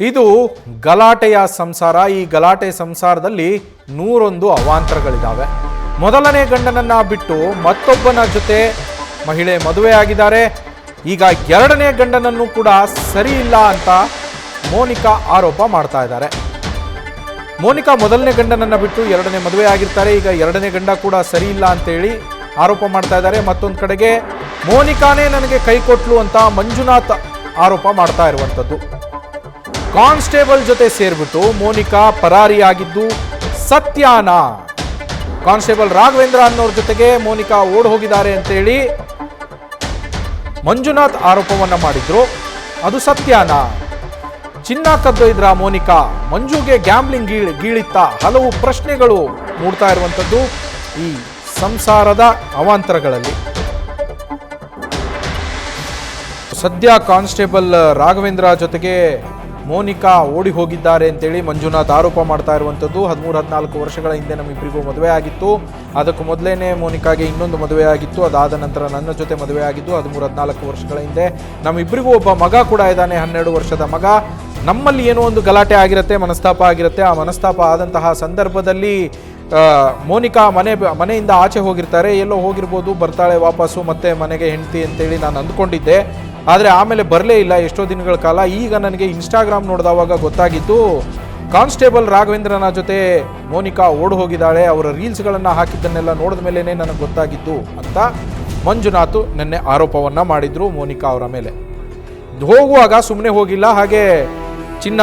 ಇದು ಗಲಾಟೆಯ ಸಂಸಾರ. ಈ ಗಲಾಟೆ ಸಂಸಾರದಲ್ಲಿ 101 ಅವಾಂತರಗಳಿದ್ದಾವೆ. ಮೊದಲನೇ ಗಂಡನನ್ನ ಬಿಟ್ಟು ಮತ್ತೊಬ್ಬನ ಜೊತೆ ಮಹಿಳೆ ಮದುವೆ ಆಗಿದ್ದಾರೆ. ಈಗ ಎರಡನೇ ಗಂಡನನ್ನು ಕೂಡ ಸರಿ ಇಲ್ಲ ಅಂತ ಮೋನಿಕಾ ಆರೋಪ ಮಾಡ್ತಾ ಇದ್ದಾರೆ. ಮೋನಿಕಾ ಮೊದಲನೇ ಗಂಡನನ್ನ ಬಿಟ್ಟು ಎರಡನೇ ಮದುವೆ ಆಗಿರ್ತಾರೆ. ಈಗ ಎರಡನೇ ಗಂಡ ಕೂಡ ಸರಿ ಇಲ್ಲ ಅಂತೇಳಿ ಆರೋಪ ಮಾಡ್ತಾ ಇದ್ದಾರೆ. ಮತ್ತೊಂದು ಕಡೆಗೆ ಮೋನಿಕಾನೇ ನನಗೆ ಕೈ ಕೊಟ್ಲು ಅಂತ ಮಂಜುನಾಥ್ ಆರೋಪ ಮಾಡ್ತಾ ಇರುವಂಥದ್ದು. ಕಾನ್ಸ್ಟೇಬಲ್ ಜೊತೆ ಸೇರ್ಬಿಟ್ಟು ಮೋನಿಕಾ ಪರಾರಿಯಾಗಿದ್ದು ಸತ್ಯಾನಾ? ಕಾನ್ಸ್ಟೇಬಲ್ ರಾಘವೇಂದ್ರ ಅನ್ನೋರ ಜೊತೆಗೆ ಮೋನಿಕಾ ಓಡ್ ಹೋಗಿದ್ದಾರೆ ಅಂತೇಳಿ ಮಂಜುನಾಥ್ ಆರೋಪವನ್ನ ಮಾಡಿದ್ರು. ಅದು ಸತ್ಯಾನಾ? ಚಿನ್ನ ಕದ್ದೊಯ್ದ್ರ ಮೋನಿಕಾ? ಮಂಜುಗೆ ಗ್ಯಾಮ್ಲಿಂಗ್ ಗೀಳಿತ್ತ? ಹಲವು ಪ್ರಶ್ನೆಗಳು ಮೂಡ್ತಾ ಇರುವಂಥದ್ದು ಈ ಸಂಸಾರದ ಅವಾಂತರಗಳಲ್ಲಿ. ಸದ್ಯ ಕಾನ್ಸ್ಟೇಬಲ್ ರಾಘವೇಂದ್ರ ಜೊತೆಗೆ ಮೋನಿಕಾ ಓಡಿ ಹೋಗಿದ್ದಾರೆ ಅಂತೇಳಿ ಮಂಜುನಾಥ್ ಆರೋಪ ಮಾಡ್ತಾ ಇರುವಂಥದ್ದು. 13-14 ವರ್ಷಗಳ ಹಿಂದೆ ನಮ್ಮಿಬ್ಬರಿಗೂ ಮದುವೆ ಆಗಿತ್ತು. ಅದಕ್ಕೂ ಮೊದಲೇನೆ ಮೋನಿಕಾಗೆ ಇನ್ನೊಂದು ಮದುವೆ ಆಗಿತ್ತು. ಅದಾದ ನಂತರ ನನ್ನ ಜೊತೆ ಮದುವೆ ಆಗಿದ್ದು 13-14 ವರ್ಷಗಳ ಹಿಂದೆ. ನಮ್ಮಿಬ್ಬರಿಗೂ ಒಬ್ಬ ಮಗ ಕೂಡ ಇದ್ದಾನೆ, 12 ವರ್ಷದ ಮಗ. ನಮ್ಮಲ್ಲಿ ಏನೋ ಒಂದು ಗಲಾಟೆ ಆಗಿರುತ್ತೆ, ಮನಸ್ತಾಪ ಆಗಿರುತ್ತೆ. ಆ ಮನಸ್ತಾಪ ಆದಂತಹ ಸಂದರ್ಭದಲ್ಲಿ ಮೋನಿಕಾ ಮನೆಯಿಂದ ಆಚೆ ಹೋಗಿರ್ತಾರೆ. ಎಲ್ಲೋ ಹೋಗಿರ್ಬೋದು, ಬರ್ತಾಳೆ ವಾಪಸ್ಸು ಮತ್ತೆ ಮನೆಗೆ ಹೆಂಡತಿ ಅಂತೇಳಿ ನಾನು ಅಂದ್ಕೊಂಡಿದ್ದೆ. ಆದರೆ ಆಮೇಲೆ ಬರಲೇ ಇಲ್ಲ ಎಷ್ಟೋ ದಿನಗಳ ಕಾಲ. ಈಗ ನನಗೆ ಇನ್ಸ್ಟಾಗ್ರಾಮ್ ನೋಡಿದವಾಗ ಗೊತ್ತಾಗಿದ್ದು ಕಾನ್ಸ್ಟೇಬಲ್ ರಾಘವೇಂದ್ರನ ಜೊತೆ ಮೋನಿಕಾ ಓಡ್ ಹೋಗಿದ್ದಾಳೆ. ಅವರ ರೀಲ್ಸ್ಗಳನ್ನು ಹಾಕಿದ್ದನ್ನೆಲ್ಲ ನೋಡಿದ ಮೇಲೇ ನನಗೆ ಗೊತ್ತಾಗಿದ್ದು ಅಂತ ಮಂಜುನಾಥ್ ನಿನ್ನೆ ಆರೋಪವನ್ನು ಮಾಡಿದ್ರು ಮೋನಿಕಾ ಅವರ ಮೇಲೆ. ಹೋಗುವಾಗ ಸುಮ್ಮನೆ ಹೋಗಿಲ್ಲ, ಹಾಗೆ ಚಿನ್ನ